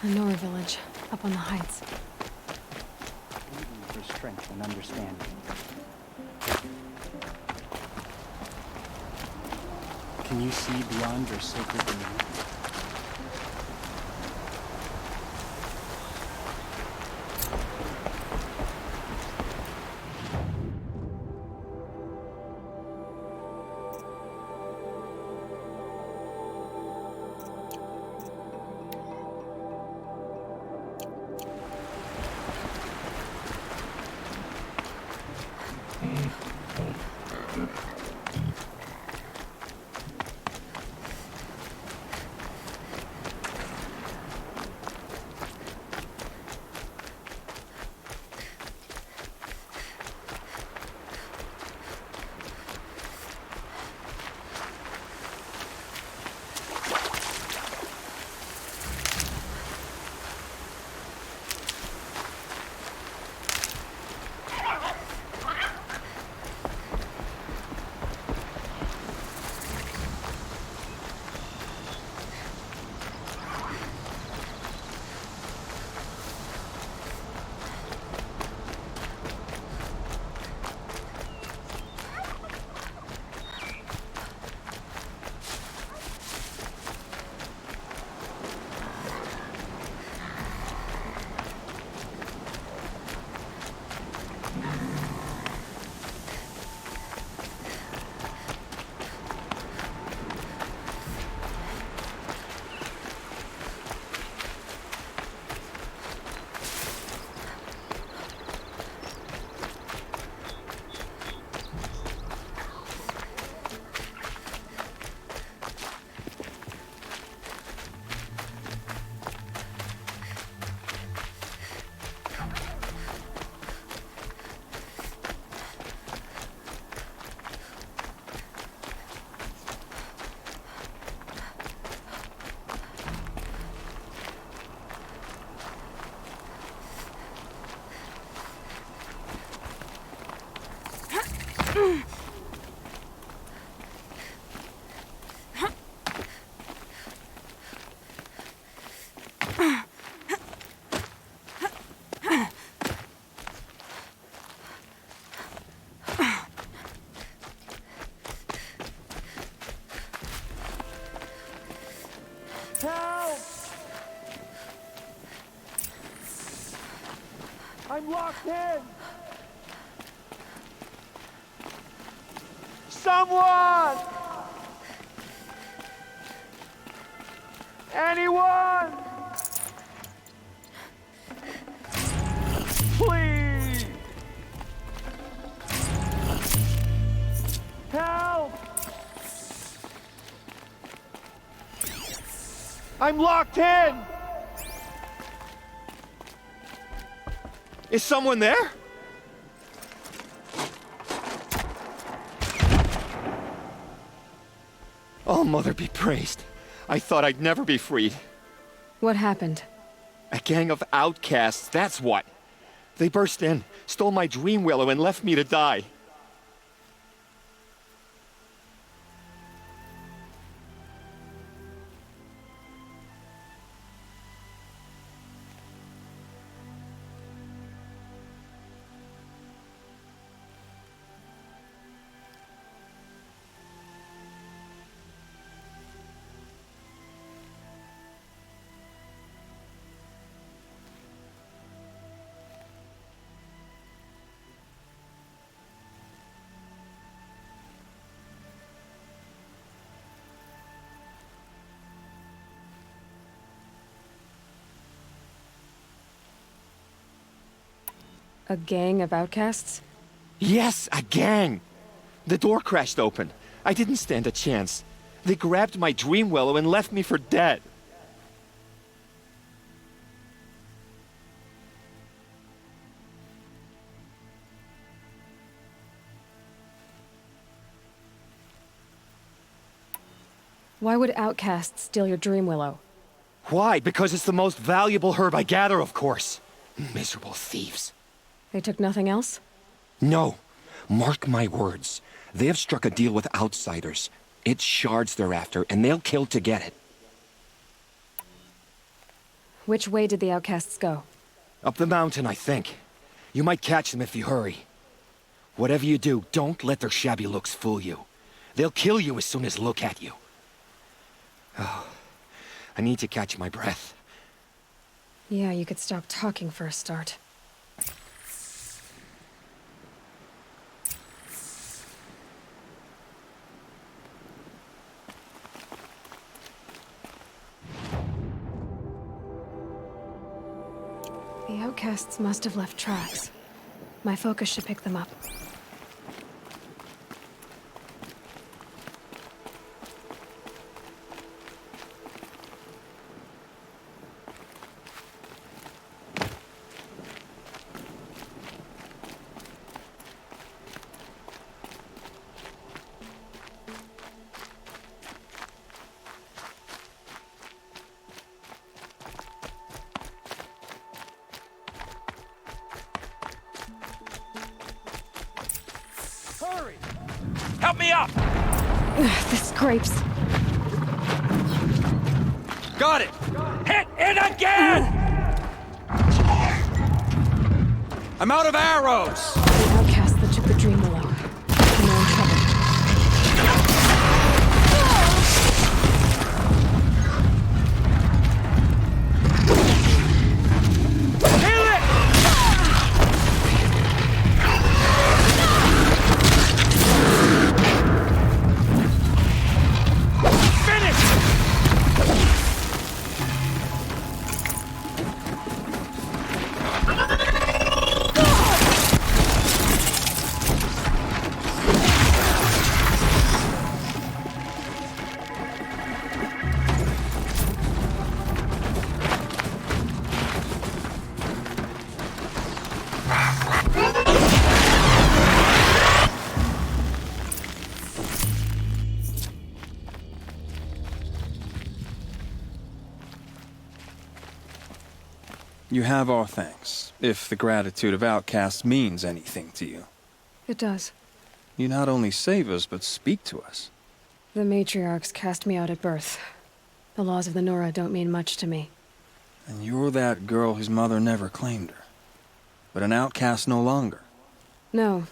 A Nora village, up on the heights. For strength and understanding. Can you see beyond your sacred domain? Help! I'm locked in! Someone! Anyone! Please! Help! I'm locked in! Is someone there? Oh, Mother be praised. I thought I'd never be freed. What happened? A gang of outcasts, that's what. They burst in, stole my dream willow, and left me to die. A gang of outcasts? Yes, a gang! The door crashed open. I didn't stand a chance. They grabbed my dream willow and left me for dead. Why would outcasts steal your dream willow? Why? Because it's the most valuable herb I gather, of course. Miserable thieves. They took nothing else? No. Mark my words. They have struck a deal with outsiders. It's shards they're after, and they'll kill to get it. Which way did the outcasts go? Up the mountain, I think. You might catch them if you hurry. Whatever you do, don't let their shabby looks fool you. They'll kill you as soon as look at you. Oh, I need to catch my breath. Yeah, you could stop talking for a start. The outcasts must have left tracks. My focus should pick them up. Help me up! The scrapes. Got it! Hit it again! I'm out of arrows! The outcasts that took the dream willow. And they're in trouble. Kill it! You have our thanks, if the gratitude of outcasts means anything to you. It does. You not only save us, but speak to us. The matriarchs cast me out at birth. The laws of the Nora don't mean much to me. And you're that girl whose mother never claimed her. But an outcast no longer. No.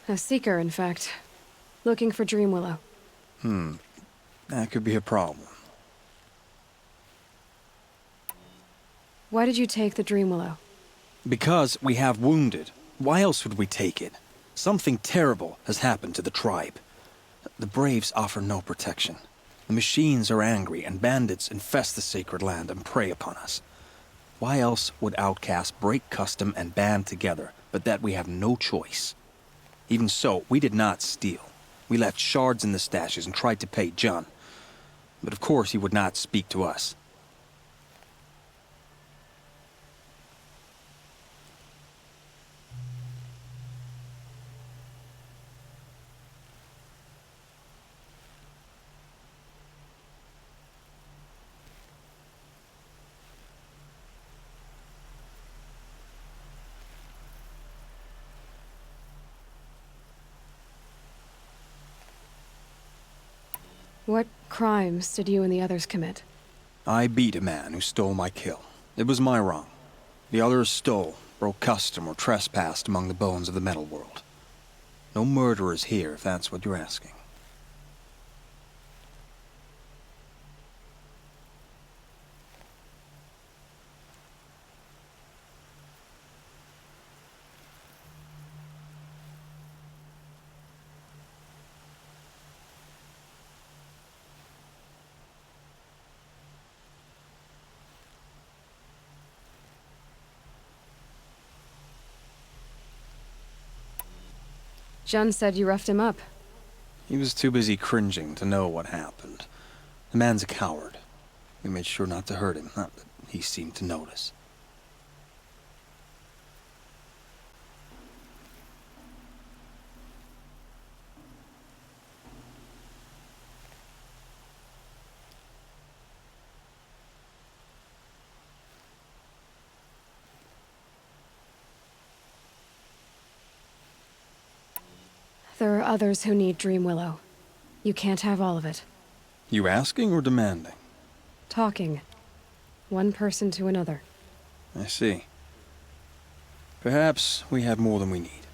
A seeker, in fact. Looking for Dream Willow. That could be a problem. Why did you take the Dream Willow? Because we have wounded. Why else would we take it? Something terrible has happened to the tribe. The Braves offer no protection. The machines are angry, and bandits infest the sacred land and prey upon us. Why else would outcasts break custom and band together, but that we have no choice? Even so, we did not steal. We left shards in the stashes and tried to pay John. But of course he would not speak to us. What crimes did you and the others commit? I beat a man who stole my kill. It was my wrong. The others stole, broke custom, or trespassed among the bones of the metal world. No murderers here, if that's what you're asking. Jun said you roughed him up. He was too busy cringing to know what happened. The man's a coward. We made sure not to hurt him, not that he seemed to notice. There are others who need Dream Willow. You can't have all of it. You asking or demanding? Talking. One person to another. I see. Perhaps we have more than we need.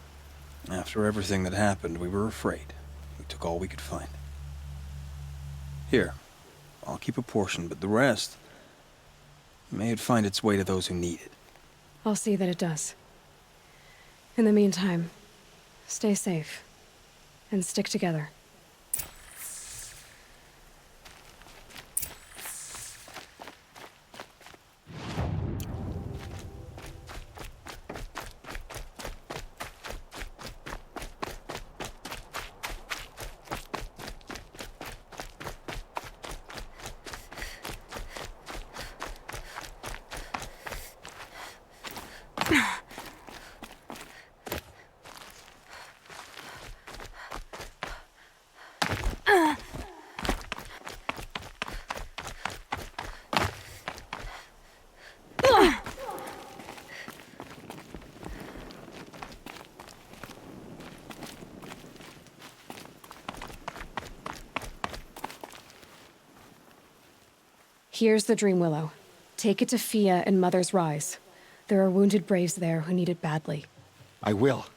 After everything that happened, we were afraid. We took all we could find. Here, I'll keep a portion, but the rest... may it find its way to those who need it. I'll see that it does. In the meantime, stay safe. And stick together. Here's the Dream Willow. Take it to Fia and Mother's Rise. There are wounded braves there who need it badly. I will.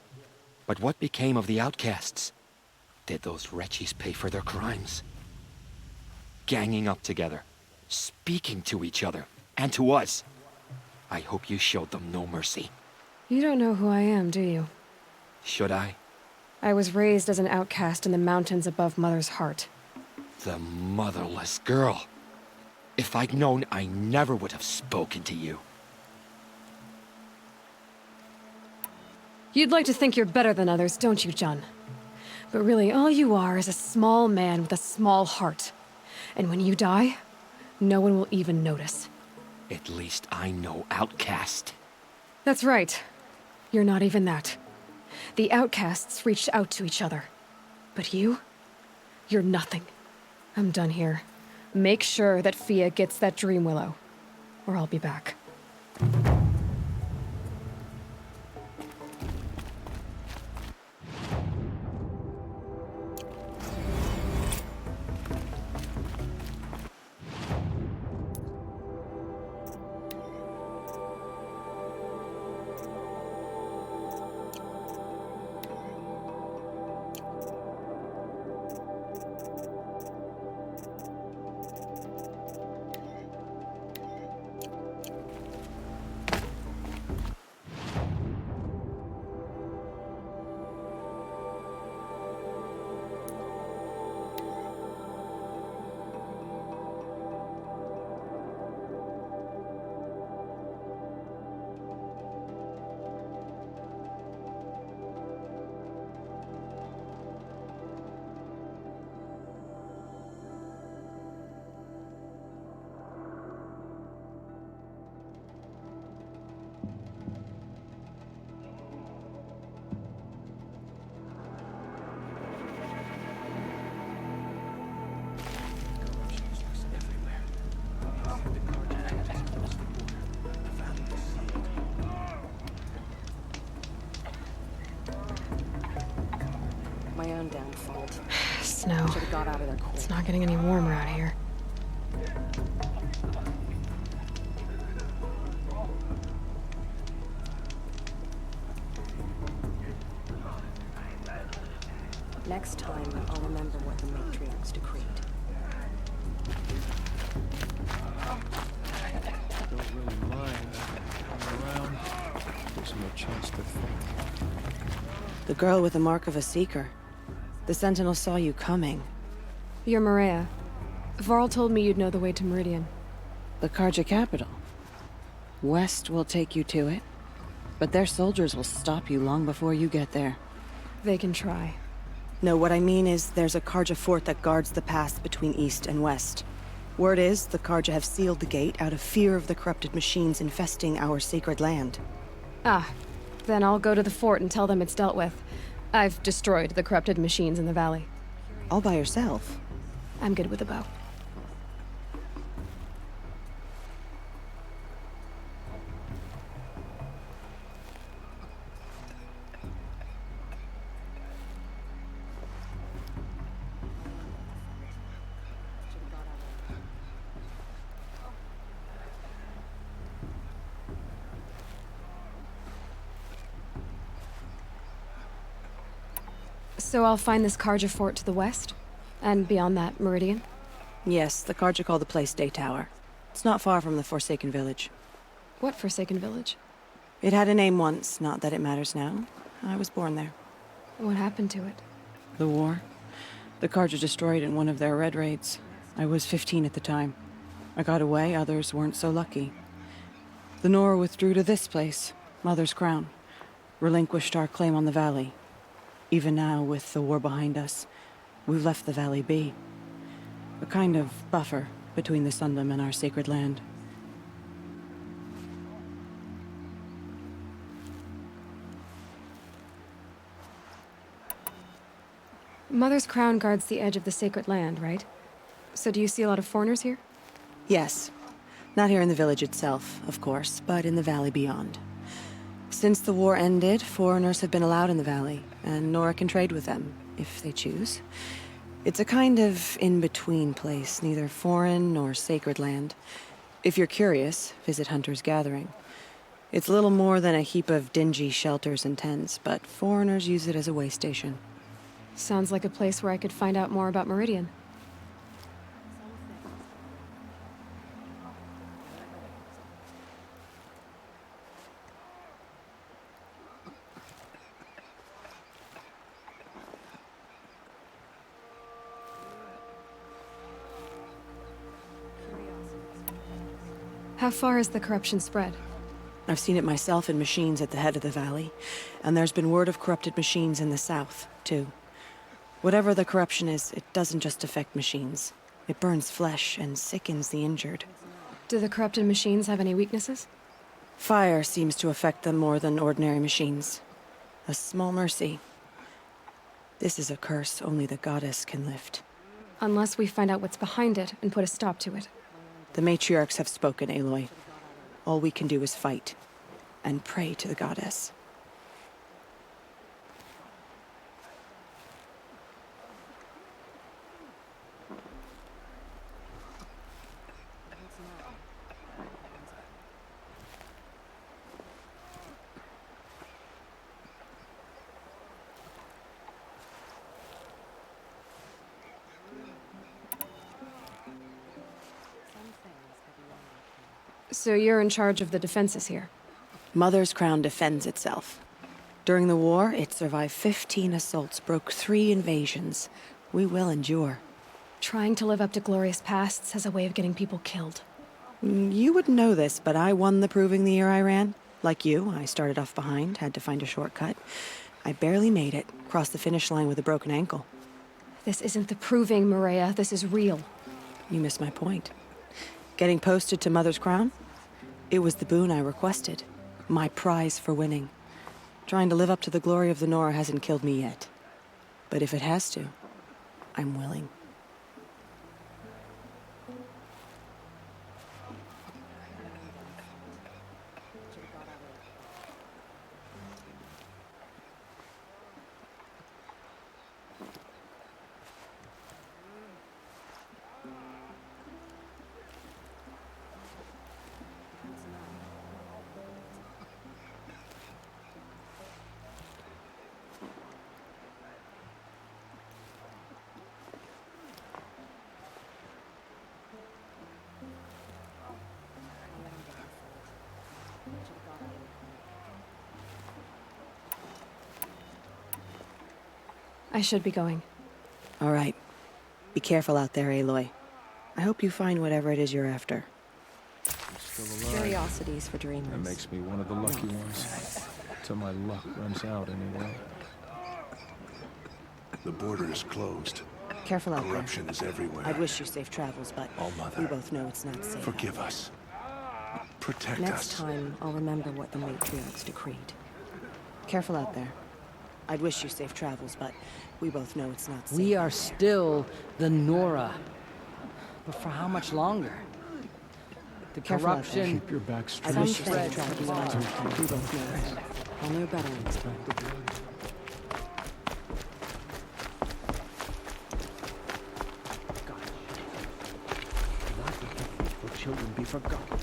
But what became of the outcasts? Did those wretches pay for their crimes? Ganging up together, speaking to each other, and to us. I hope you showed them no mercy. You don't know who I am, do you? Should I? I was raised as an outcast in the mountains above Mother's heart. The motherless girl. If I'd known, I never would have spoken to you. You'd like to think you're better than others, don't you, John? But really, all you are is a small man with a small heart. And when you die, no one will even notice. At least I know outcast. That's right. You're not even that. The outcasts reached out to each other. But you? You're nothing. I'm done here. Make sure that Fia gets that Dream Willow, or I'll be back. My own damn fault. Snow. Should've got out of there quick. It's not getting any warmer out here. Next time, I'll remember what the matriarchs decreed. Don't really mind. I'm around. Gives me a chance to think. The girl with the mark of a seeker. The Sentinel saw you coming. You're Maria. Varl told me you'd know the way to Meridian. The Karja capital. West will take you to it, but their soldiers will stop you long before you get there. They can try. No, what I mean is there's a Karja fort that guards the pass between east and west. Word is the Karja have sealed the gate out of fear of the corrupted machines infesting our sacred land. Ah, then I'll go to the fort and tell them it's dealt with. I've destroyed the corrupted machines in the valley. All by yourself? I'm good with a bow. So I'll find this Karja fort to the west? And beyond that, Meridian? Yes, the Karja call the place Day Tower. It's not far from the Forsaken Village. What Forsaken Village? It had a name once, not that it matters now. I was born there. What happened to it? The war. The Karja destroyed in one of their red raids. I was 15 at the time. I got away, others weren't so lucky. The Nora withdrew to this place, Mother's Crown. Relinquished our claim on the valley. Even now, with the war behind us, we've left the valley be. A kind of buffer between the Sundom and our sacred land. Mother's Crown guards the edge of the sacred land, right? So do you see a lot of foreigners here? Yes. Not here in the village itself, of course, but in the valley beyond. Since the war ended, foreigners have been allowed in the valley, and Nora can trade with them, if they choose. It's a kind of in-between place, neither foreign nor sacred land. If you're curious, visit Hunter's Gathering. It's little more than a heap of dingy shelters and tents, but foreigners use it as a way station. Sounds like a place where I could find out more about Meridian. How far has the corruption spread? I've seen it myself in machines at the head of the valley, and there's been word of corrupted machines in the south, too. Whatever the corruption is, it doesn't just affect machines. It burns flesh and sickens the injured. Do the corrupted machines have any weaknesses? Fire seems to affect them more than ordinary machines. A small mercy. This is a curse only the goddess can lift. Unless we find out what's behind it and put a stop to it. The matriarchs have spoken, Aloy. All we can do is fight and pray to the goddess. So you're in charge of the defenses here? Mother's Crown defends itself. During the war, it survived 15 assaults, broke 3 invasions. We will endure. Trying to live up to glorious pasts has a way of getting people killed. You wouldn't know this, but I won the proving the year I ran. Like you, I started off behind, had to find a shortcut. I barely made it, crossed the finish line with a broken ankle. This isn't the proving, Maria. This is real. You missed my point. Getting posted to Mother's Crown? It was the boon I requested. My prize for winning. Trying to live up to the glory of the Nora hasn't killed me yet. But if it has to, I'm willing. I should be going. All right. Be careful out there, Aloy. I hope you find whatever it is you're after. Still alive. Curiosities for dreamers. That makes me one of the lucky ones. Till my luck runs out anyway. The border is closed. Careful out Corruption is everywhere. there. I'd wish you safe travels, but Oh, Mother. we both know it's not safe. Forgive us. Protect Next us. time, I'll remember what the matriarchs decreed. Careful out there. I'd wish you safe travels, but we both know it's not safe. We are out there. still the Nora. But for how much longer? The Careful out there. corruption. Keep your back I'd straight. wish you safe spread travels, far. but we both know it. I'll know better next time. Will children be forgotten?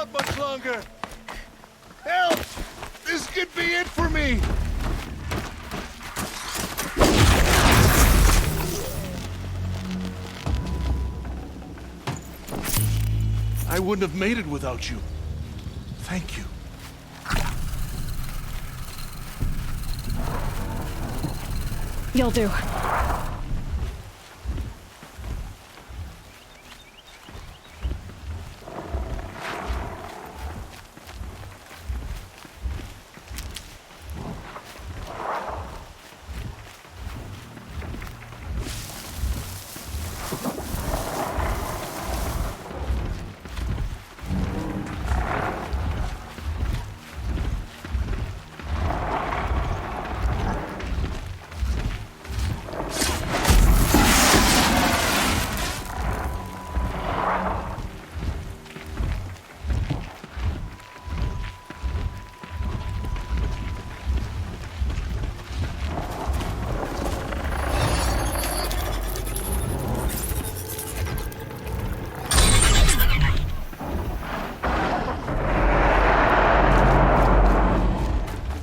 out much longer! Help! This could be it for me! I wouldn't have made it without you. Thank you. You'll do.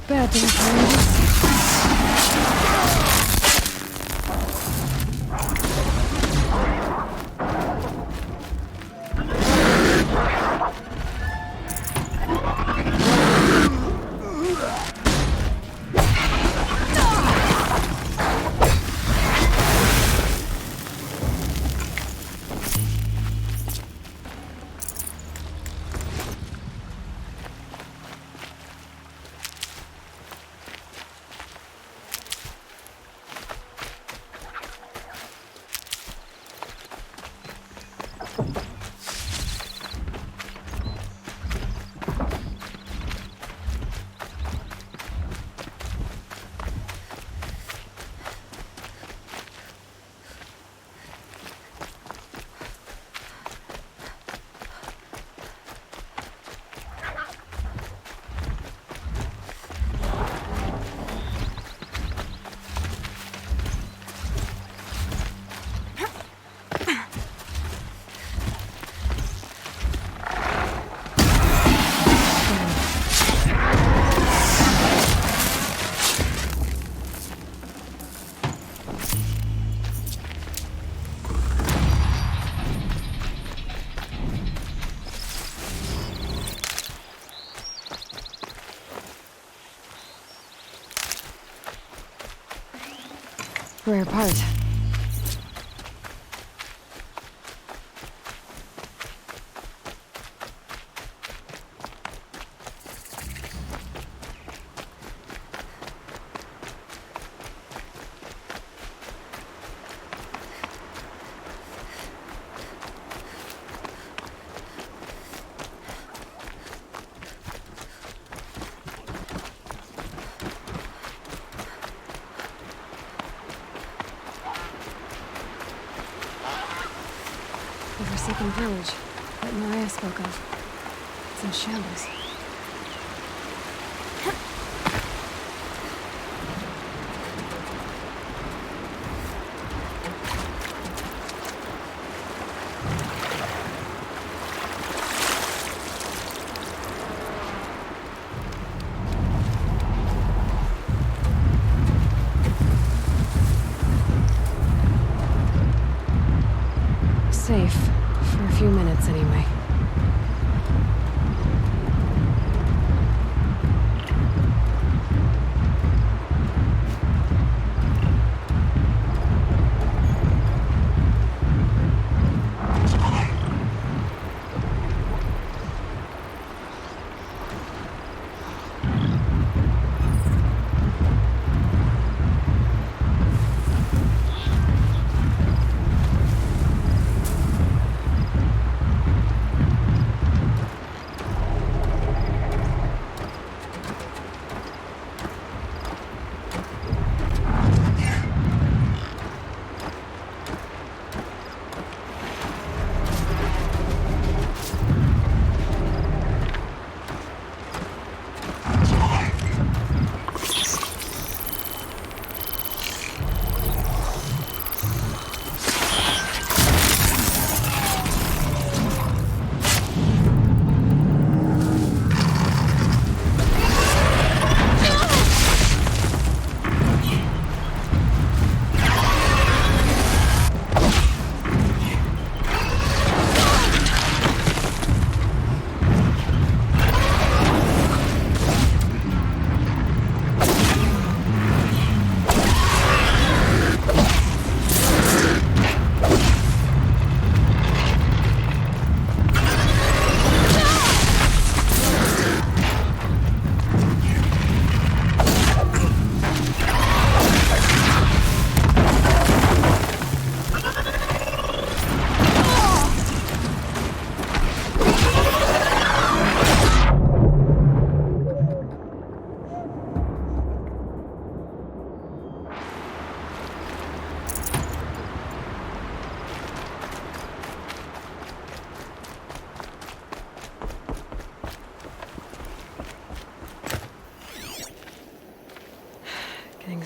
Bad things, rare part. The forsaken village that Maria spoke of. It's in shambles. Safe. For a few minutes, anyway.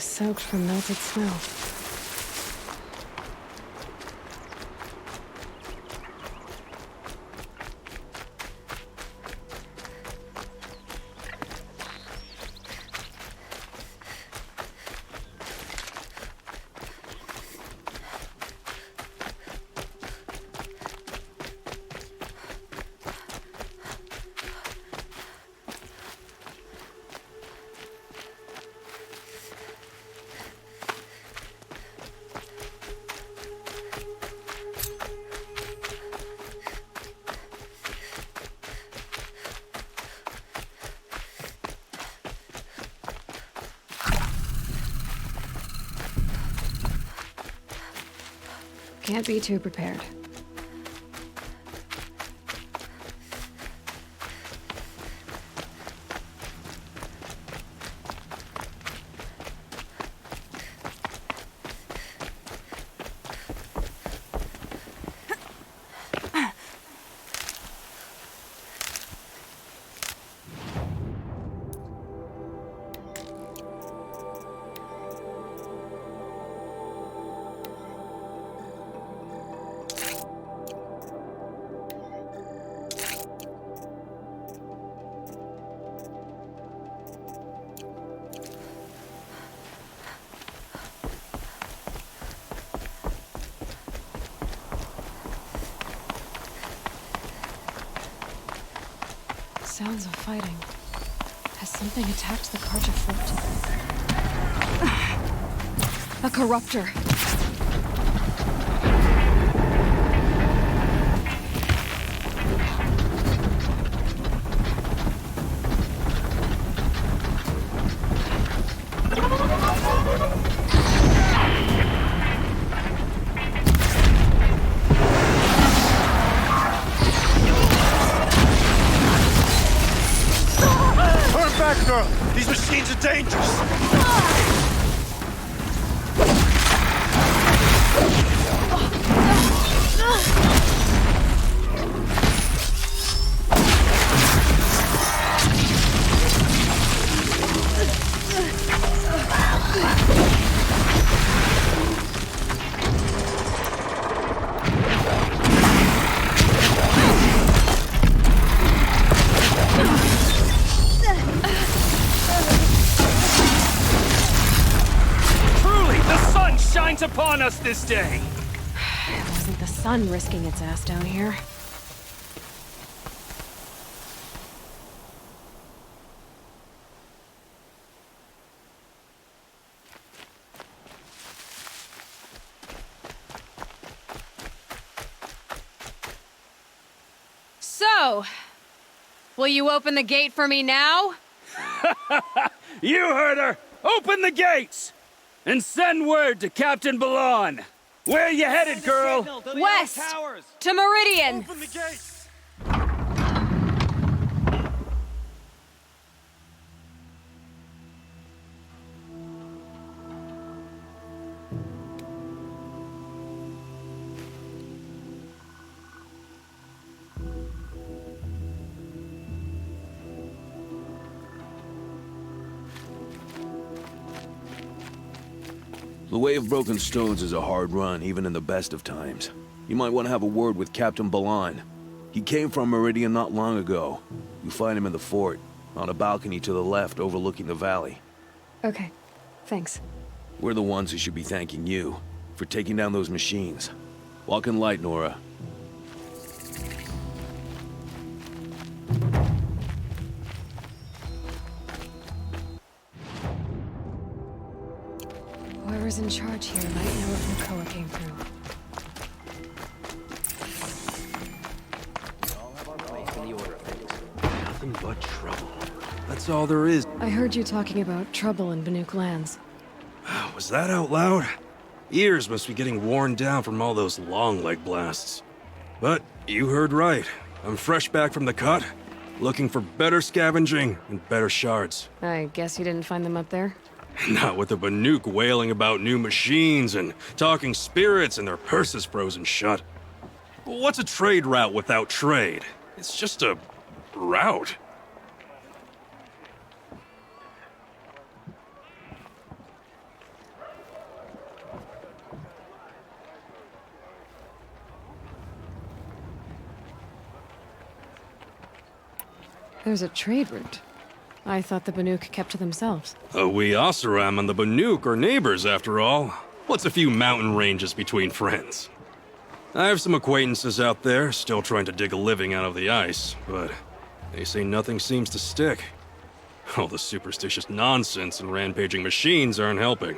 soaked from melted snow. Can't be too prepared. Sounds of fighting. Has something attacked the Karja fort? A corruptor. Girl, these machines are dangerous. Upon us this day. It wasn't the sun risking its ass down here. So, will you open the gate for me now? You heard her! Open the gates! And send word to Captain Balon. Where you headed, girl? West! To Meridian! Open the gates! The Way of Broken Stones is a hard run, even in the best of times. You might want to have a word with Captain Balon. He came from Meridian not long ago. You find him in the fort, on a balcony to the left overlooking the valley. Okay, thanks. We're the ones who should be thanking you for taking down those machines. Walk in light, Nora. Whoever's in charge here might know if Nakoa came through. Nothing but trouble. That's all there is. I heard you talking about trouble in Banuk lands. Was that out loud? Ears must be getting worn down from all those long leg blasts. But you heard right. I'm fresh back from the cut, looking for better scavenging and better shards. I guess you didn't find them up there? Not with the Banuk wailing about new machines and talking spirits and their purses frozen shut. What's a trade route without trade? It's just a route. There's a trade route. I thought the Banuk kept to themselves. We Oseram and the Banuk are neighbors, after all. What's a few mountain ranges between friends? I have some acquaintances out there, still trying to dig a living out of the ice, but they say nothing seems to stick. All the superstitious nonsense and rampaging machines aren't helping.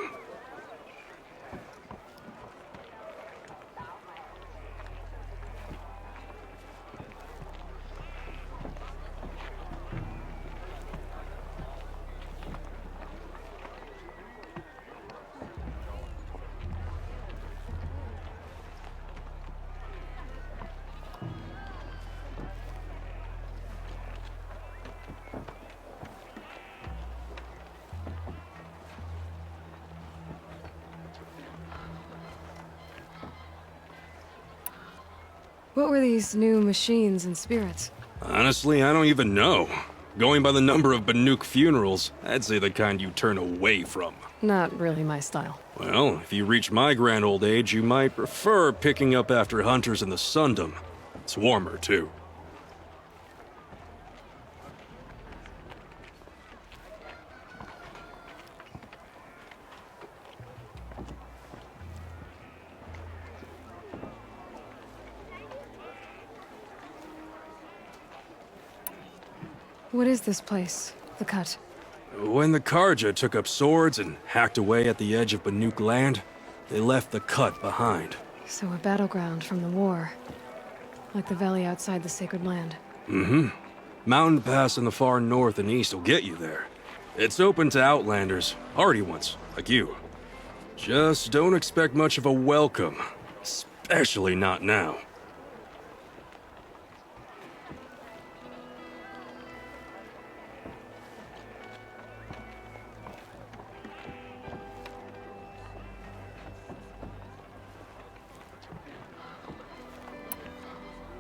What were these new machines and spirits? Honestly, I don't even know. Going by the number of Banuk funerals, I'd say the kind you turn away from. Not really my style. Well, if you reach my grand old age, you might prefer picking up after hunters in the Sundom. It's warmer, too. What is this place? The Cut? When the Karja took up swords and hacked away at the edge of Banuk land, they left the Cut behind. So a battleground from the war. Like the valley outside the Sacred Land. Mm-hmm. Mountain Pass in the far north and east will get you there. It's open to outlanders, hardy ones, like you. Just don't expect much of a welcome. Especially not now.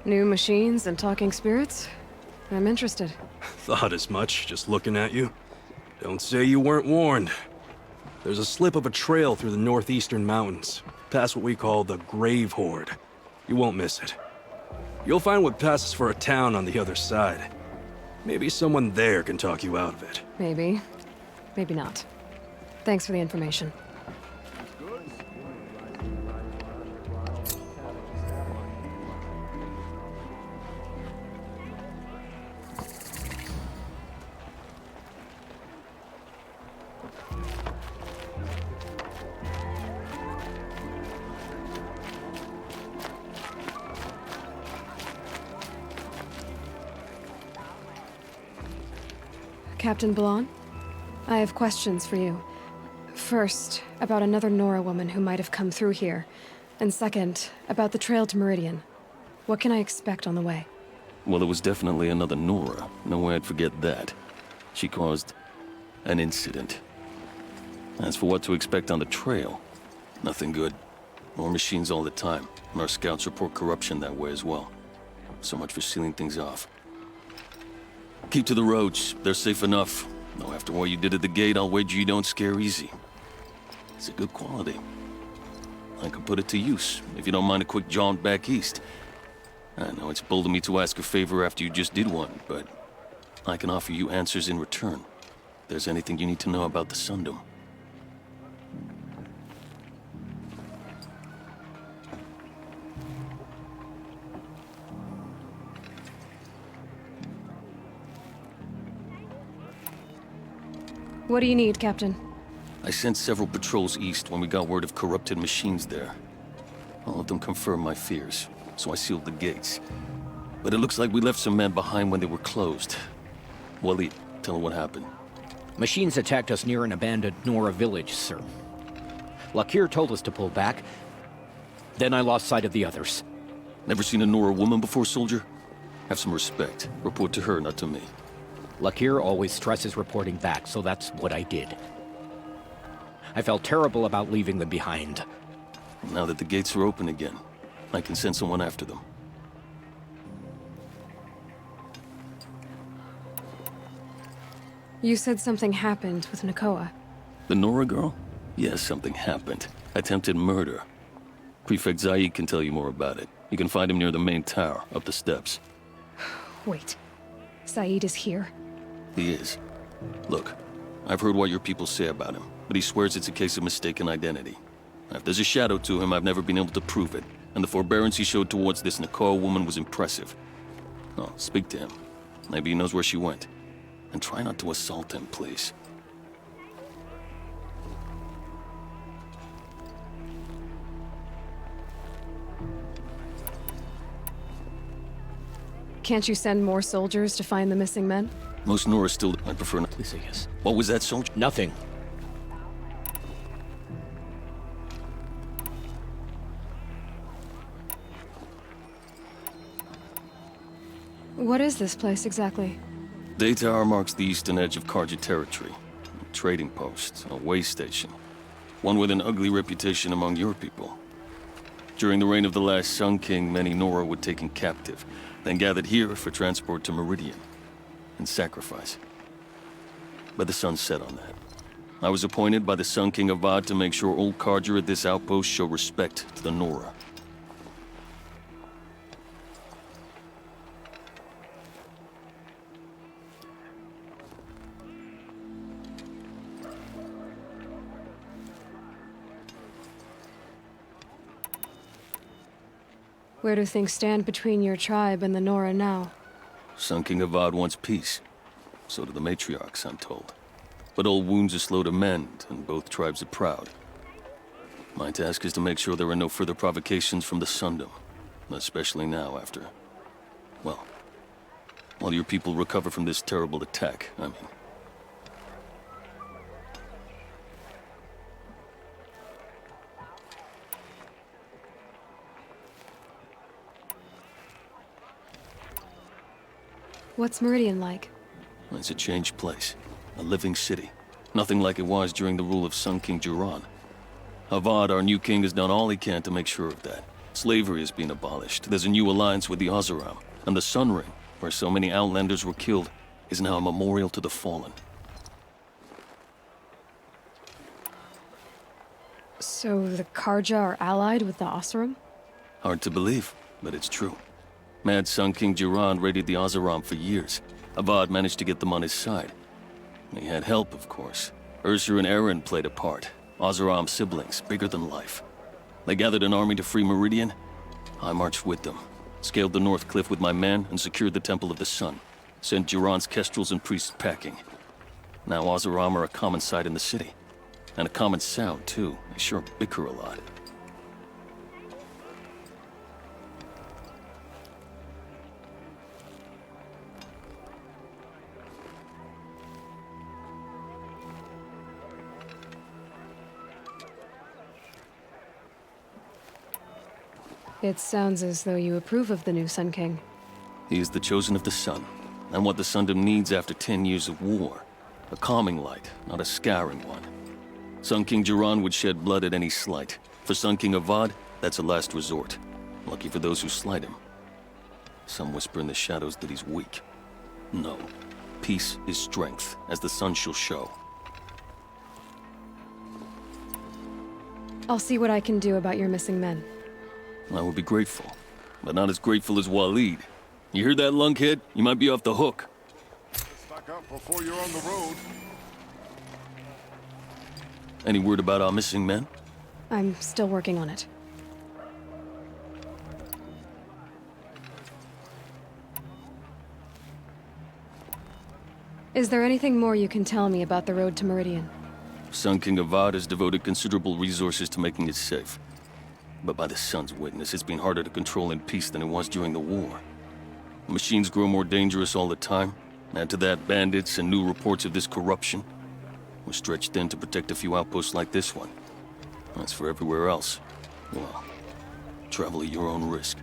New machines and talking spirits? I'm interested. Thought as much, just looking at you. Don't say you weren't warned. There's a slip of a trail through the northeastern mountains, past what we call the Grave Horde. You won't miss it. You'll find what passes for a town on the other side. Maybe someone there can talk you out of it. Maybe. Maybe not. Thanks for the information. Captain Ballon? I have questions for you. First, about another Nora woman who might have come through here. And second, about the trail to Meridian. What can I expect on the way? Well, it was definitely another Nora. No way I'd forget that. She caused an incident. As for what to expect on the trail, nothing good. More machines all the time, and our scouts report corruption that way as well. So much for sealing things off. Keep to the roads. They're safe enough. Though after what you did at the gate, I'll wager you don't scare easy. It's a good quality. I could put it to use, if you don't mind a quick jaunt back east. I know it's bold of me to ask a favor after you just did one, but I can offer you answers in return. If there's anything you need to know about the Sundom. What do you need, Captain? I sent several patrols east when we got word of corrupted machines there. All of them confirmed my fears, so I sealed the gates. But it looks like we left some men behind when they were closed. Waleed, tell them what happened. Machines attacked us near an abandoned Nora village, sir. Lakir told us to pull back. Then I lost sight of the others. Never seen a Nora woman before, soldier? Have some respect. Report to her, not to me. Lakir always stresses reporting back, so that's what I did. I felt terrible about leaving them behind. Now that the gates are open again, I can send someone after them. You said something happened with Nakoa. The Nora girl? Yes, something happened. Attempted murder. Prefect Zaid can tell you more about it. You can find him near the main tower, up the steps. Wait. Saeed is here? He is. Look, I've heard what your people say about him, but he swears it's a case of mistaken identity. If there's a shadow to him, I've never been able to prove it, and the forbearance he showed towards this Nakar woman was impressive. Oh, speak to him. Maybe he knows where she went. And try not to assault him, please. Can't you send more soldiers to find the missing men? Most Nora still... I prefer not... Please say yes. What was that, soldier? Nothing. What is this place exactly? Daytower marks the eastern edge of Karja territory. A trading post, a way station. One with an ugly reputation among your people. During the reign of the last Sun King, many Nora were taken captive, then gathered here for transport to Meridian, and sacrifice. But the sun set on that. I was appointed by the Sun King Avad to make sure old Karja at this outpost show respect to the Nora. Where do things stand between your tribe and the Nora now? Sun King Avad wants peace. So do the matriarchs, I'm told. But old wounds are slow to mend, and both tribes are proud. My task is to make sure there are no further provocations from the Sundom. Especially now after... well, while your people recover from this terrible attack, I mean. What's Meridian like? It's a changed place. A living city. Nothing like it was during the rule of Sun King Jiran. Avad, our new king, has done all he can to make sure of that. Slavery has been abolished. There's a new alliance with the Oseram. And the Sun Ring, where so many Outlanders were killed, is now a memorial to the fallen. So the Karja are allied with the Oseram? Hard to believe, but it's true. Mad Sun King Jiran raided the Oseram for years. Avad managed to get them on his side. He had help, of course. Ursur and Eren played a part. Oseram siblings, bigger than life. They gathered an army to free Meridian. I marched with them. Scaled the North Cliff with my men and secured the Temple of the Sun. Sent Jiran's kestrels and priests packing. Now Oseram are a common sight in the city. And a common sound, too. They sure bicker a lot. It sounds as though you approve of the new Sun King. He is the chosen of the Sun, and what the Sundom needs after 10 years of war. A calming light, not a scouring one. Sun King Jiran would shed blood at any slight. For Sun King Avad, that's a last resort. Lucky for those who slight him. Some whisper in the shadows that he's weak. No. Peace is strength, as the sun shall show. I'll see what I can do about your missing men. I would be grateful, but not as grateful as Waleed. You hear that, lunkhead? You might be off the hook. Stock up before you're on the road. Any word about our missing men? I'm still working on it. Is there anything more you can tell me about the road to Meridian? Sun King Avad has devoted considerable resources to making it safe. But by the sun's witness, it's been harder to control in peace than it was during the war. Machines grow more dangerous all the time. Add to that bandits and new reports of this corruption. We're stretched thin to protect a few outposts like this one. As for everywhere else, well, travel at your own risk.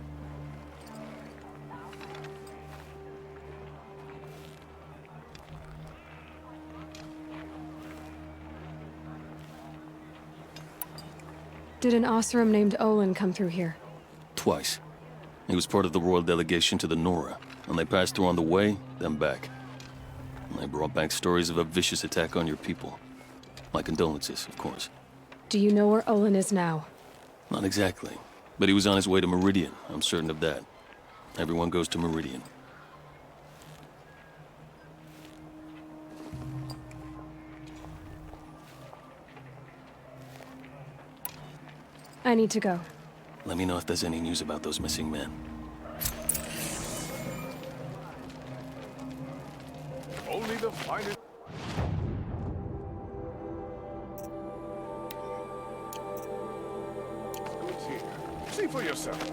Did an Oseram named Olin come through here? Twice. He was part of the royal delegation to the Nora, and they passed through on the way, then back. And they brought back stories of a vicious attack on your people. My condolences, of course. Do you know where Olin is now? Not exactly, but he was on his way to Meridian, I'm certain of that. Everyone goes to Meridian. I need to go. Let me know if there's any news about those missing men. Only the finest. Goods here. See for yourself.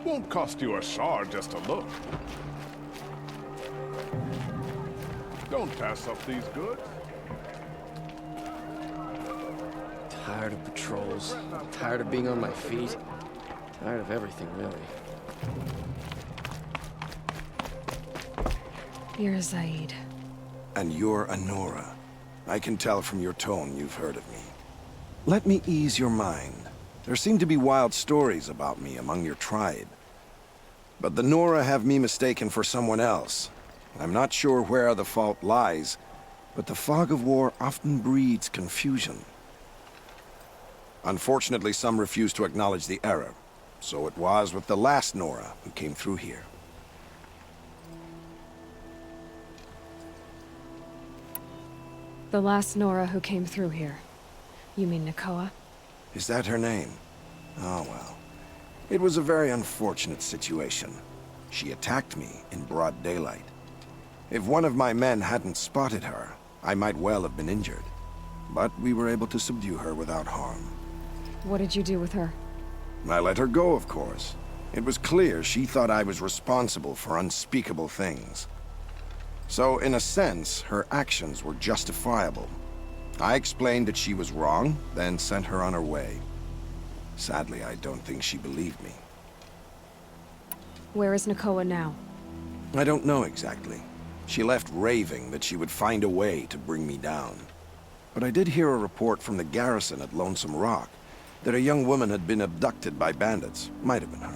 Won't cost you a shard just to look. Don't pass up these goods. Tired of patrols. Tired of being on my feet. Tired of everything, really. You're Zaid. And you're Anora. I can tell from your tone you've heard of me. Let me ease your mind. There seem to be wild stories about me among your tribe. But the Nora have me mistaken for someone else. I'm not sure where the fault lies, but the fog of war often breeds confusion. Unfortunately, some refuse to acknowledge the error. So it was with the last Nora who came through here. The last Nora who came through here. You mean Nakoa? Is that her name? Oh, well. It was a very unfortunate situation. She attacked me in broad daylight. If one of my men hadn't spotted her, I might well have been injured. But we were able to subdue her without harm. What did you do with her? I let her go, of course. It was clear she thought I was responsible for unspeakable things. So, in a sense, her actions were justifiable. I explained that she was wrong, then sent her on her way. Sadly, I don't think she believed me. Where is Nakoa now? I don't know exactly. She left raving that she would find a way to bring me down. But I did hear a report from the garrison at Lonesome Rock that a young woman had been abducted by bandits. Might have been her.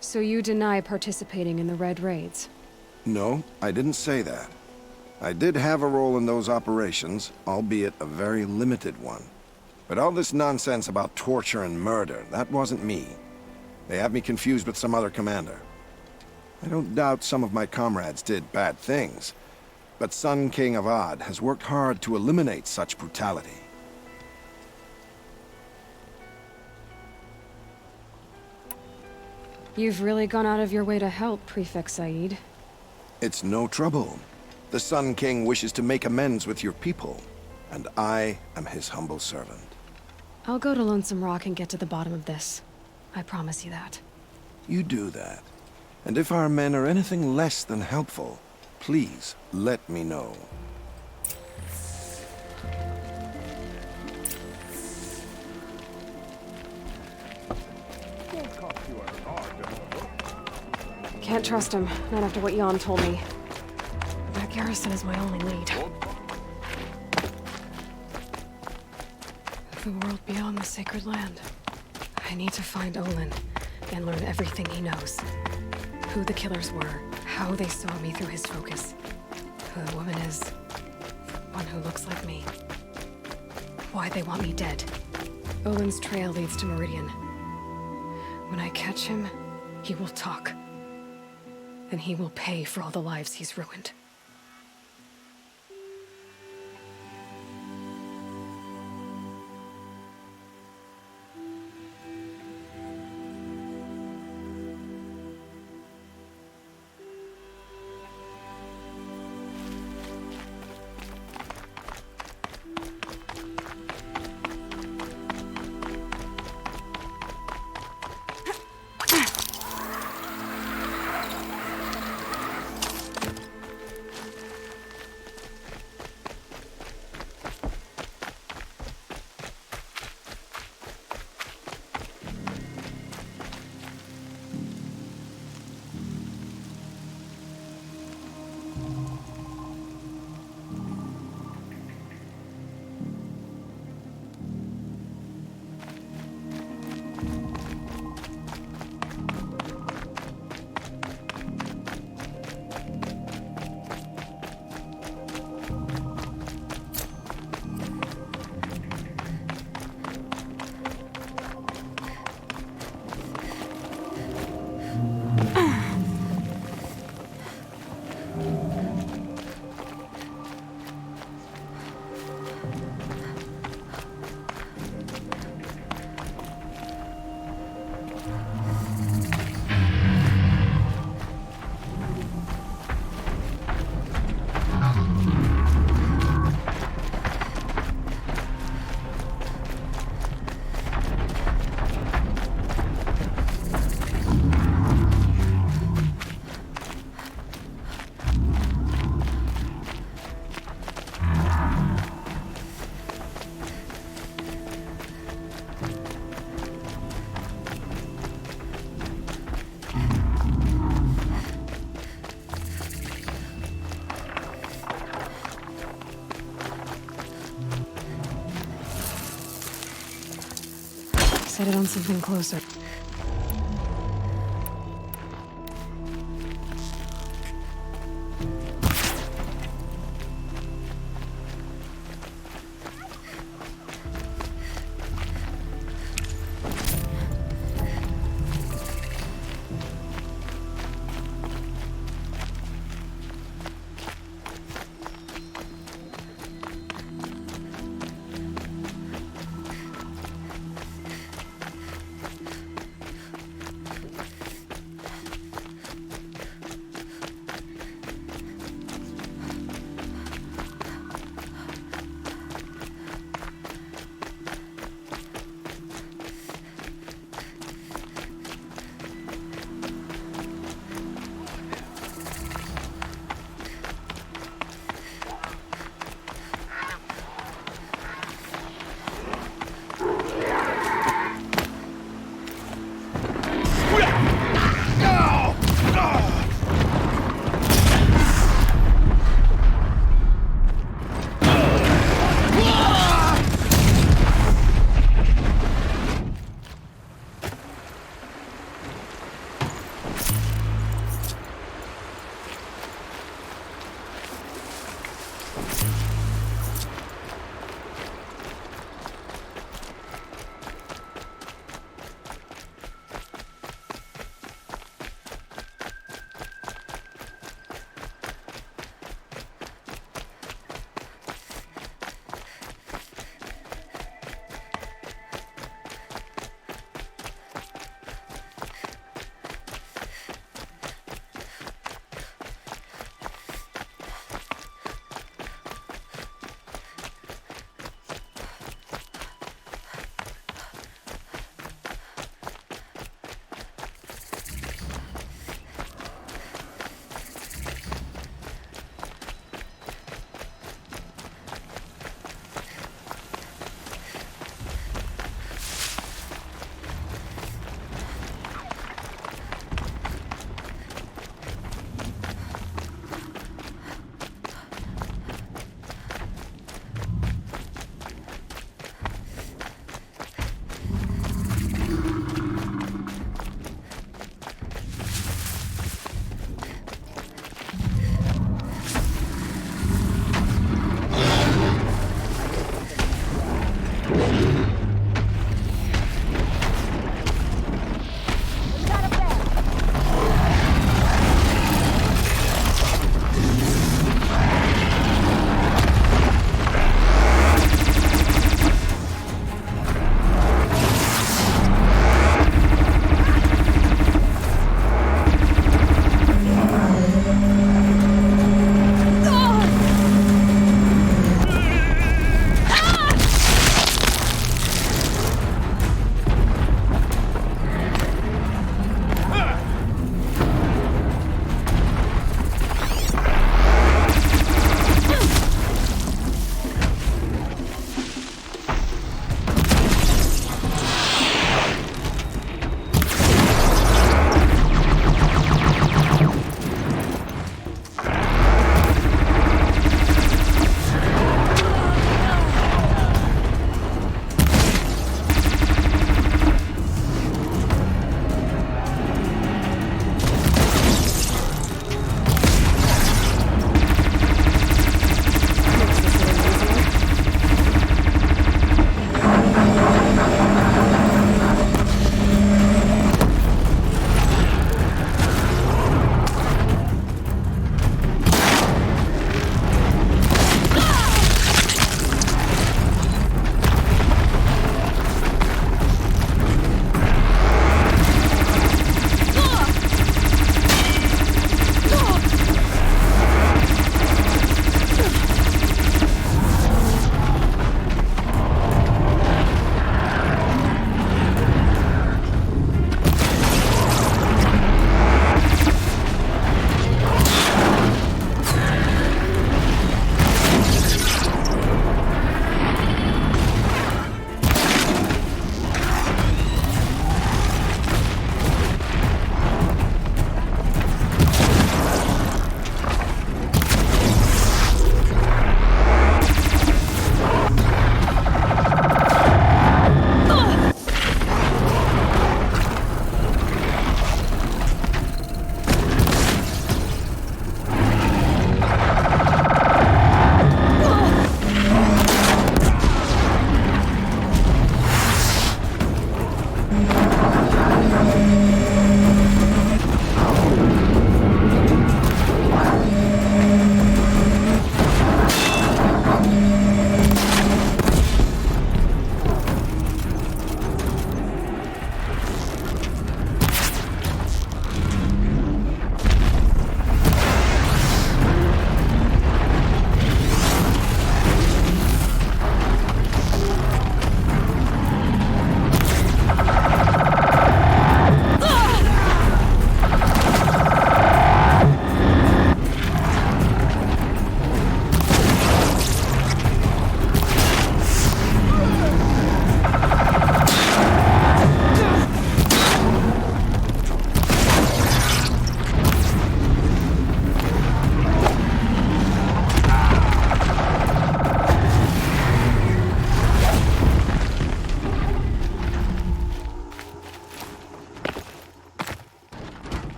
So you deny participating in the Red Raids? No, I didn't say that. I did have a role in those operations, albeit a very limited one. But all this nonsense about torture and murder, that wasn't me. They have me confused with some other commander. I don't doubt some of my comrades did bad things, but Sun King Avad has worked hard to eliminate such brutality. You've really gone out of your way to help, Prefect Said. It's no trouble. The Sun King wishes to make amends with your people, and I am his humble servant. I'll go to Lonesome Rock and get to the bottom of this. I promise you that. You do that. And if our men are anything less than helpful, please let me know. Can't trust him, not after what Jan told me. That garrison is my only lead. The world beyond the sacred land. I need to find Olin and learn everything he knows. Who the killers were, how they saw me through his focus. Who the woman is, one who looks like me. Why they want me dead. Olin's trail leads to Meridian. When I catch him, he will talk. And he will pay for all the lives he's ruined. Set it on something closer.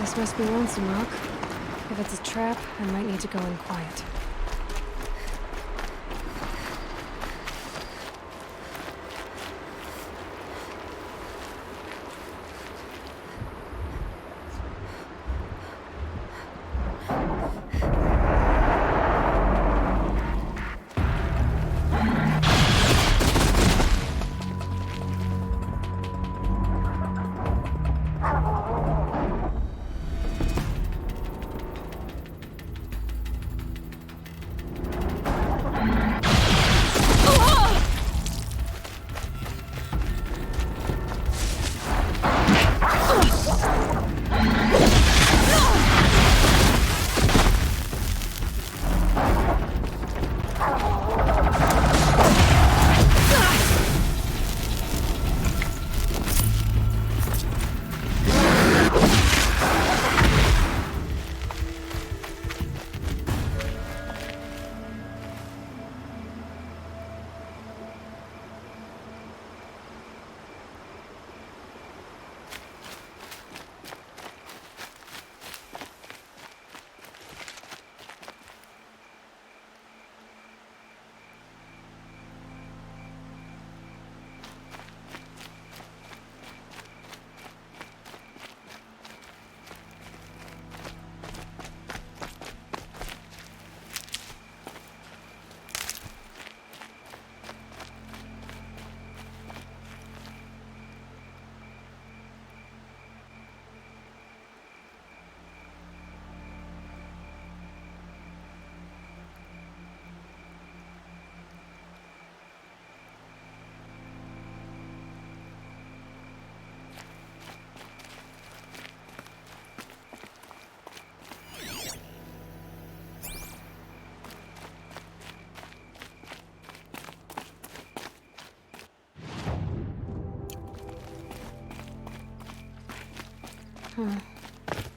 This must be Lonesome Rock. If it's a trap, I might need to go in quiet.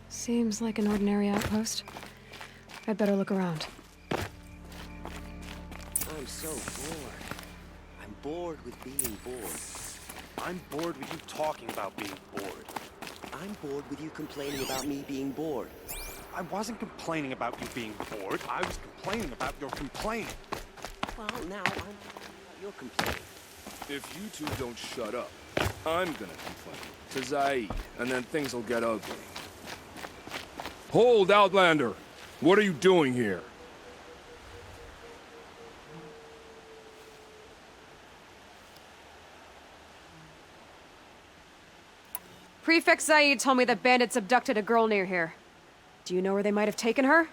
Seems like an ordinary outpost. I'd better look around. I'm so bored. I'm bored with being bored. I'm bored with you talking about being bored. I'm bored with you complaining about me being bored. I wasn't complaining about you being bored. I was complaining about your complaining. Well, now I'm about your complaining. If you two don't shut up, I'm gonna complain to Zaid, and then things'll get ugly. Hold, Outlander! What are you doing here? Prefect Zaid told me that bandits abducted a girl near here. Do you know where they might have taken her?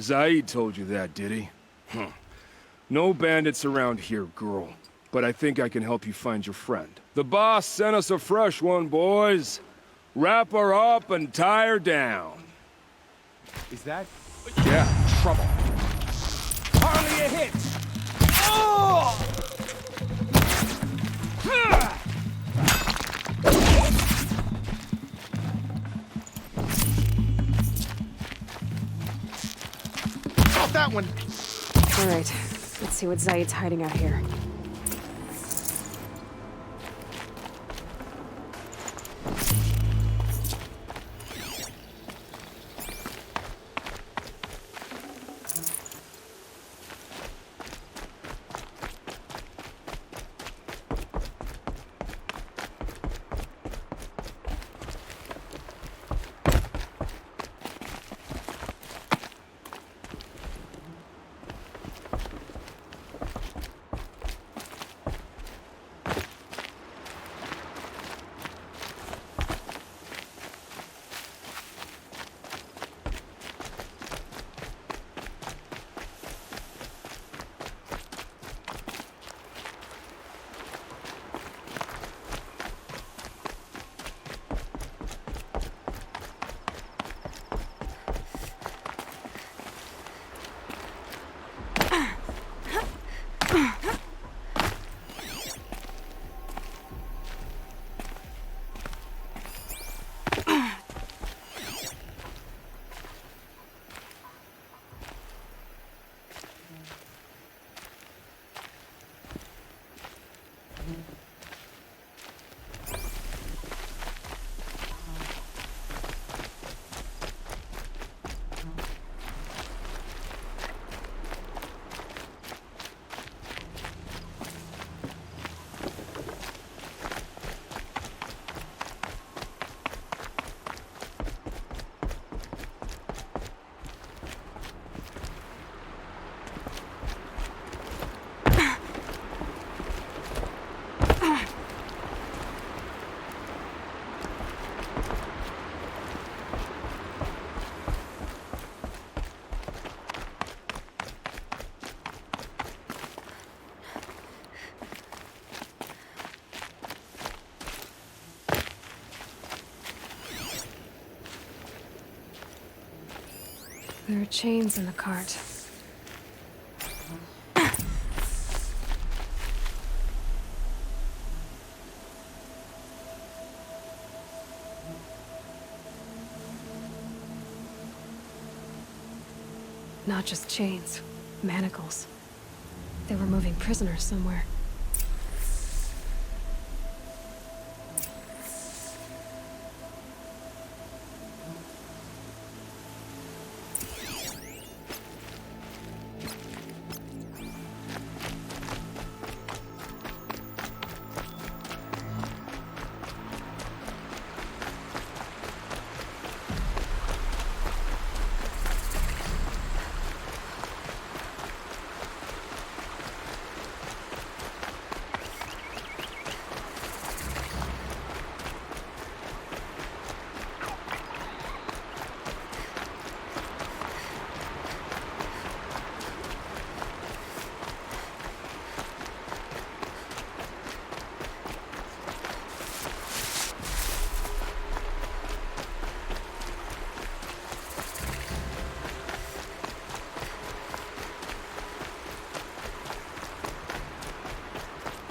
Zaid told you that, did he? No bandits around here, girl. But I think I can help you find your friend. The boss sent us a fresh one, boys. Wrap her up and tie her down. Is that? Yeah. Trouble. Hardly a hit! Oh! Got that one! Alright, let's see what Zaid's hiding out here. There are chains in the cart. Not just chains, manacles. They were moving prisoners somewhere.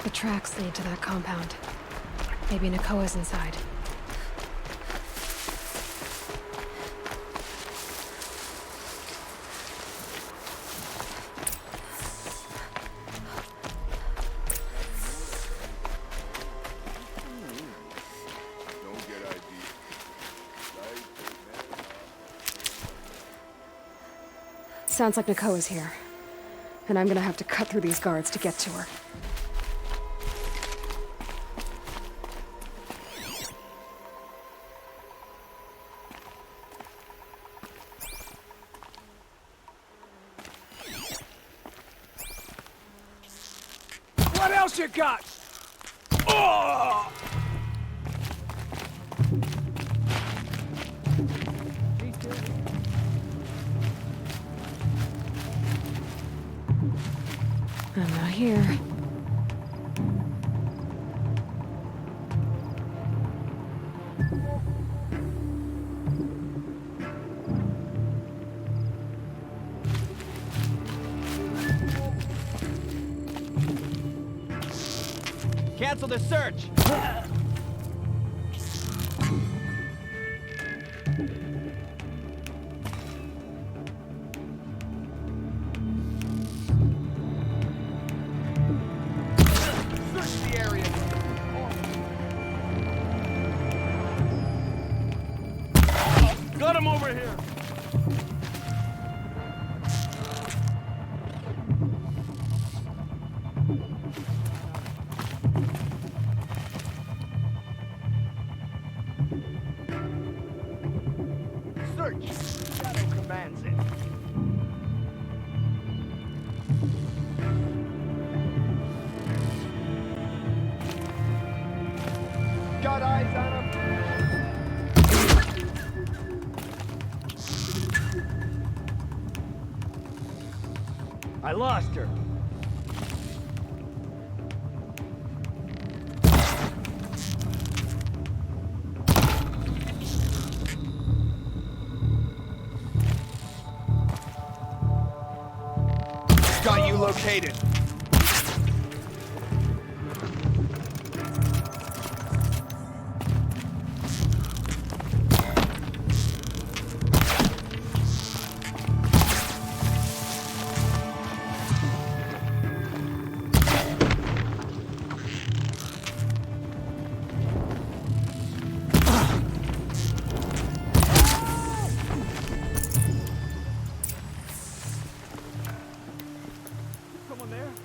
The tracks lead to that compound. Maybe Nakoa's inside. Sounds like Nakoa's here. And I'm gonna have to cut through these guards to get to her. What else you got? Oh! I'm not here. Cancel the search! Search the area. Got him over here. Search. Shadow commands it. Got eyes on him. I lost her. Got you located. Someone there?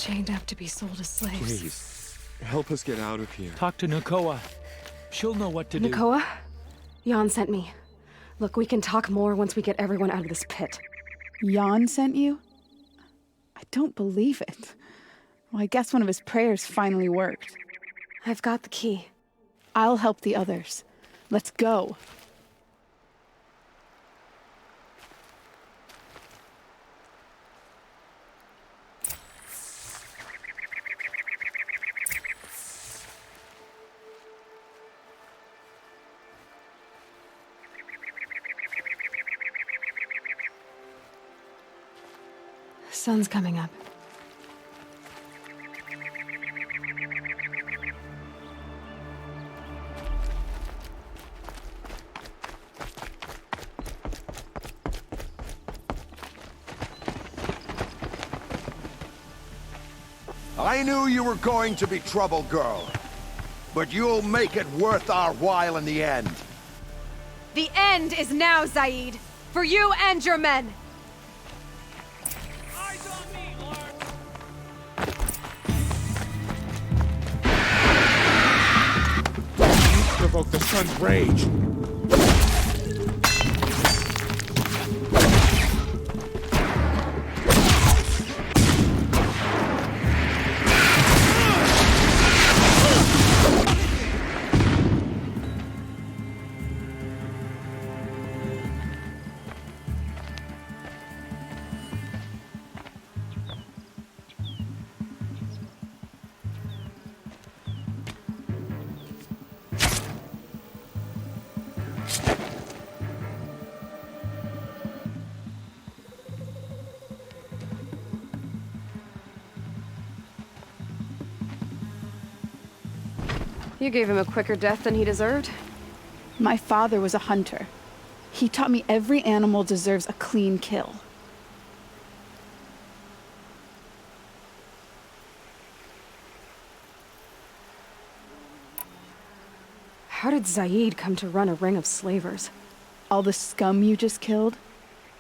chained up to be sold as slaves. Please, help us get out of here. Talk to Nakoa. She'll know what to do. Nakoa? Jan sent me. Look, we can talk more once we get everyone out of this pit. Jan sent you? I don't believe it. Well, I guess one of his prayers finally worked. I've got the key. I'll help the others. Let's go. Sun's coming up. I knew you were going to be trouble, girl. But you'll make it worth our while in the end. The end is now, Zaid. For you and your men. Provoke the sun's rage. You gave him a quicker death than he deserved. My father was a hunter. He taught me every animal deserves a clean kill. How did Zaid come to run a ring of slavers? All the scum you just killed,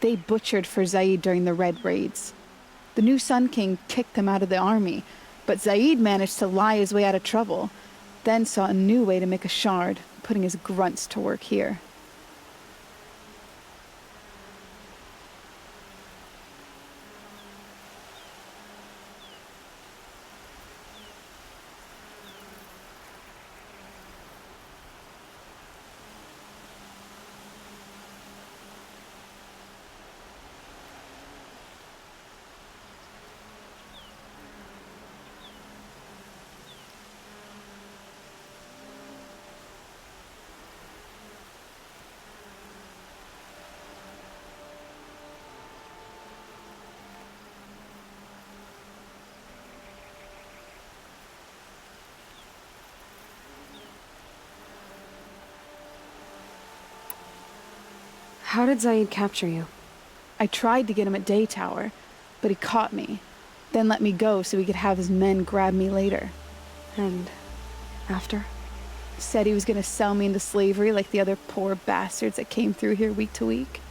they butchered for Zaid during the Red Raids. The new Sun King kicked them out of the army, but Zaid managed to lie his way out of trouble, then saw a new way to make a shard, putting his grunts to work here. How did Zaid capture you? I tried to get him at Day Tower, but he caught me, then let me go so he could have his men grab me later. And after? Said he was gonna sell me into slavery like the other poor bastards that came through here week to week.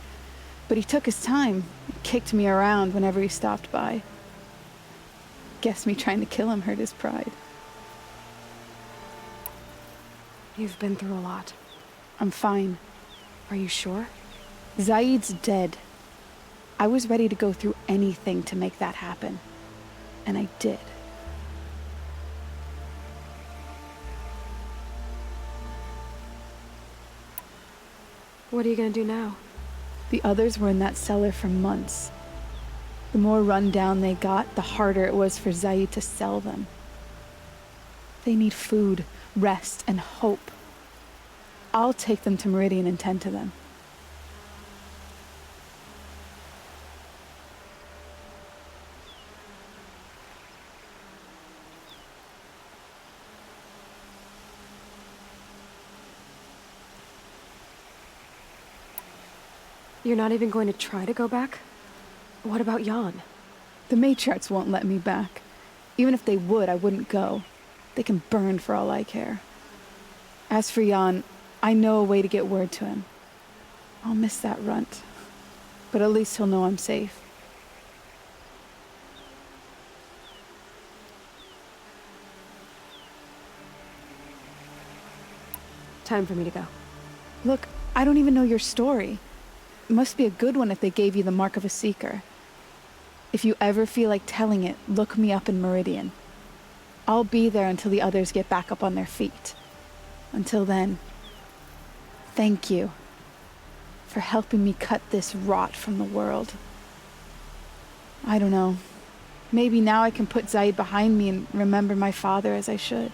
But he took his time, kicked me around whenever he stopped by. Guess me trying to kill him hurt his pride. You've been through a lot. I'm fine. Are you sure? Zaid's dead. I was ready to go through anything to make that happen. And I did. What are you gonna do now? The others were in that cellar for months. The more run down they got, the harder it was for Zaid to sell them. They need food, rest, and hope. I'll take them to Meridian and tend to them. You're not even going to try to go back? What about Jan? The matriarchs won't let me back. Even if they would, I wouldn't go. They can burn for all I care. As for Jan, I know a way to get word to him. I'll miss that runt. But at least he'll know I'm safe. Time for me to go. Look, I don't even know your story. It must be a good one if they gave you the mark of a seeker. If you ever feel like telling it, look me up in Meridian. I'll be there until the others get back up on their feet. Until then, thank you for helping me cut this rot from the world. I don't know. Maybe now I can put Zaid behind me and remember my father as I should.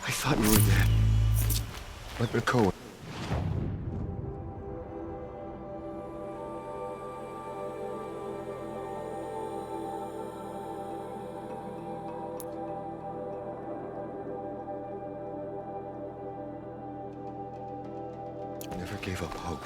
I thought you were dead. But Nakoa... Never gave up hope.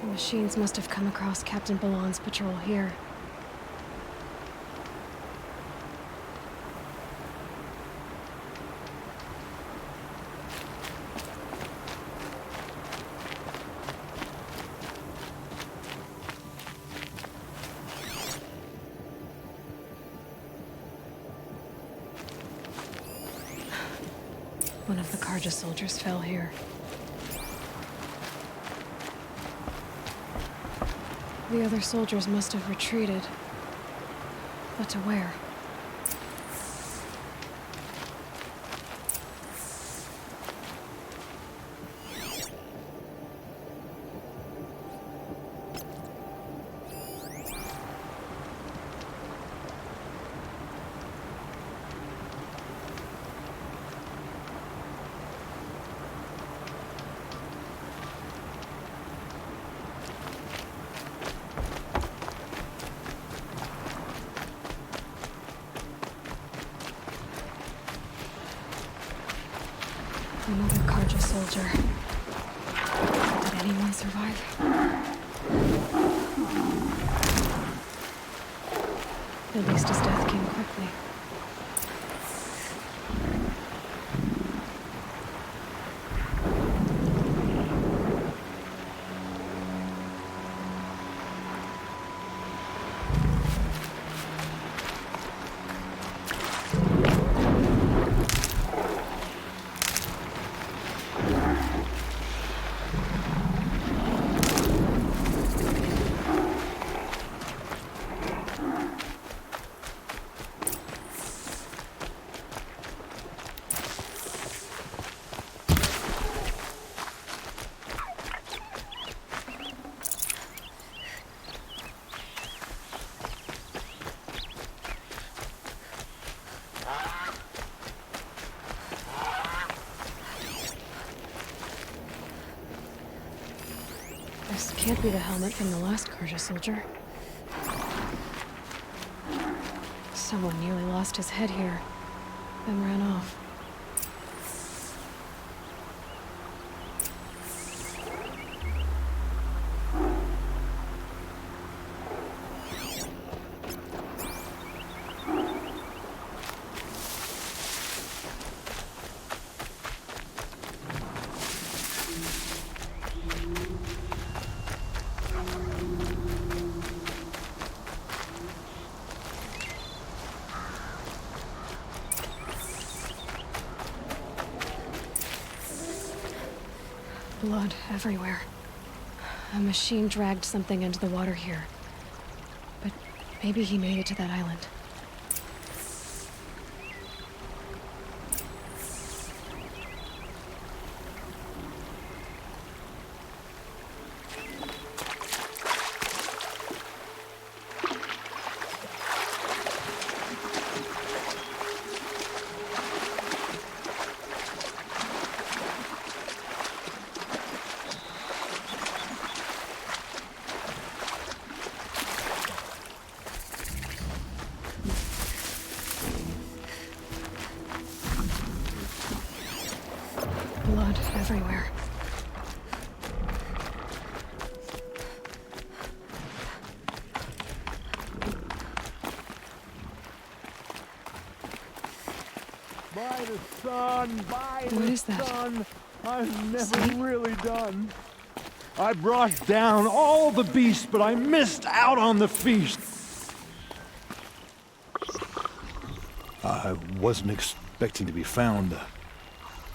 The machines must have come across Captain Balan's patrol here. One of the Karja soldiers fell here. The other soldiers must have retreated. But to where? Another Karja soldier. Did anyone survive? At least his death came quickly. Can't be the helmet from the last Karja soldier. Someone nearly lost his head here, then ran off. Blood everywhere. A machine dragged something into the water here. But maybe he made it to that island. Blood everywhere. By the sun, by What the is that? sun, I'm never really done. I brought down all the beasts, but I missed out on the feast. I wasn't expecting to be found,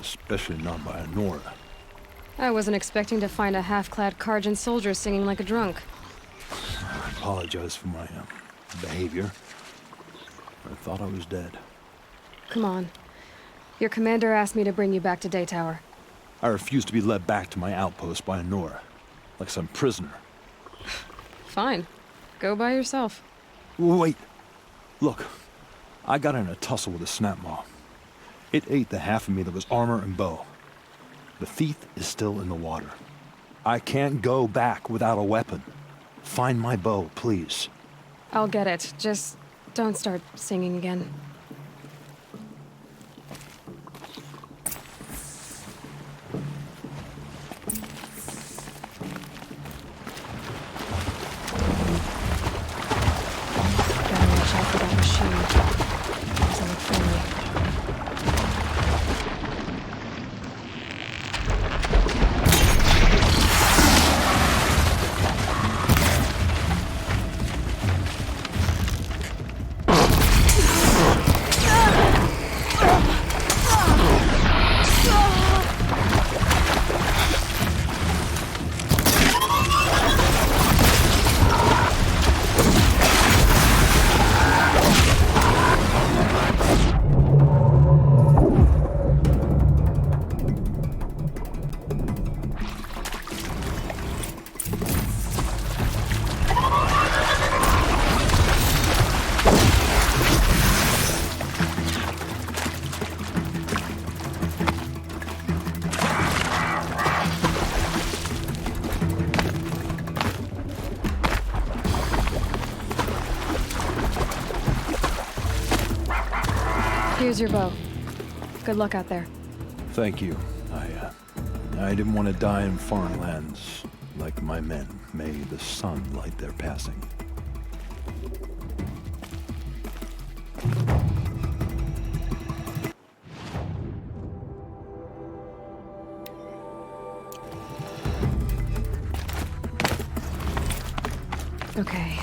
especially not by Nora. I wasn't expecting to find a half-clad Karjan soldier singing like a drunk. I apologize for my behavior. I thought I was dead. Come on. Your commander asked me to bring you back to Daytower. I refused to be led back to my outpost by Nora, like some prisoner. Fine. Go by yourself. Wait. Look, I got in a tussle with a snapmaw. It ate the half of me that was armor and bow. The thief is still in the water. I can't go back without a weapon. Find my bow, please. I'll get it. Just don't start singing again. Gotta watch out for that machine. Doesn't look friendly. Here's your bow. Good luck out there. Thank you. I didn't want to die in foreign lands, like my men. May the sun light their passing. Okay.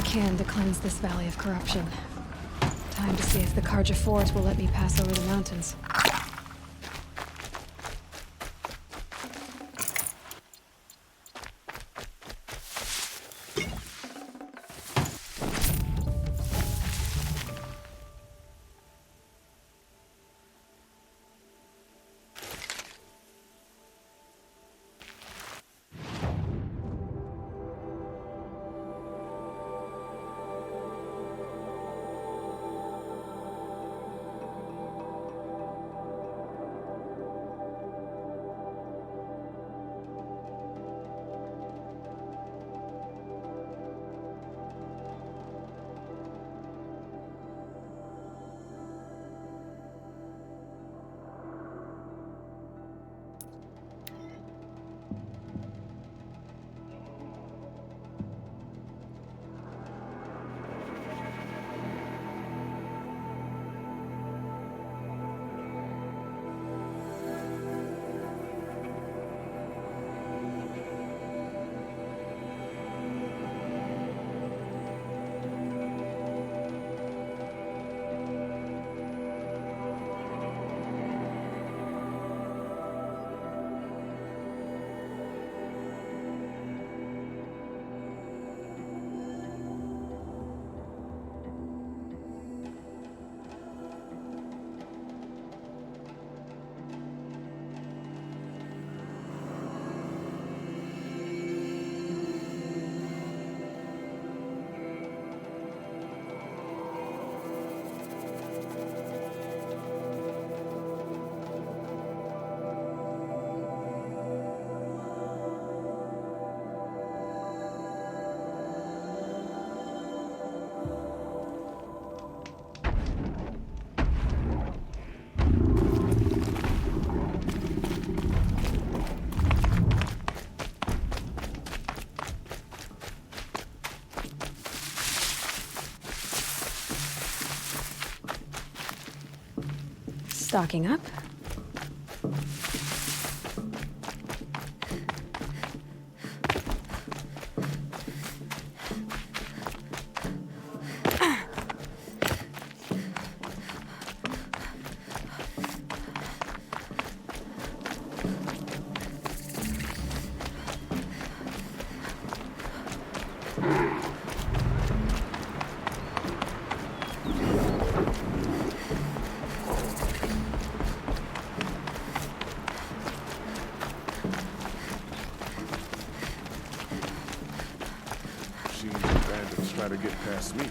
can to cleanse this valley of corruption. Time to see if the Karja Fort will let me pass over the mountains. Stocking up. Seems the bandits try to get past me.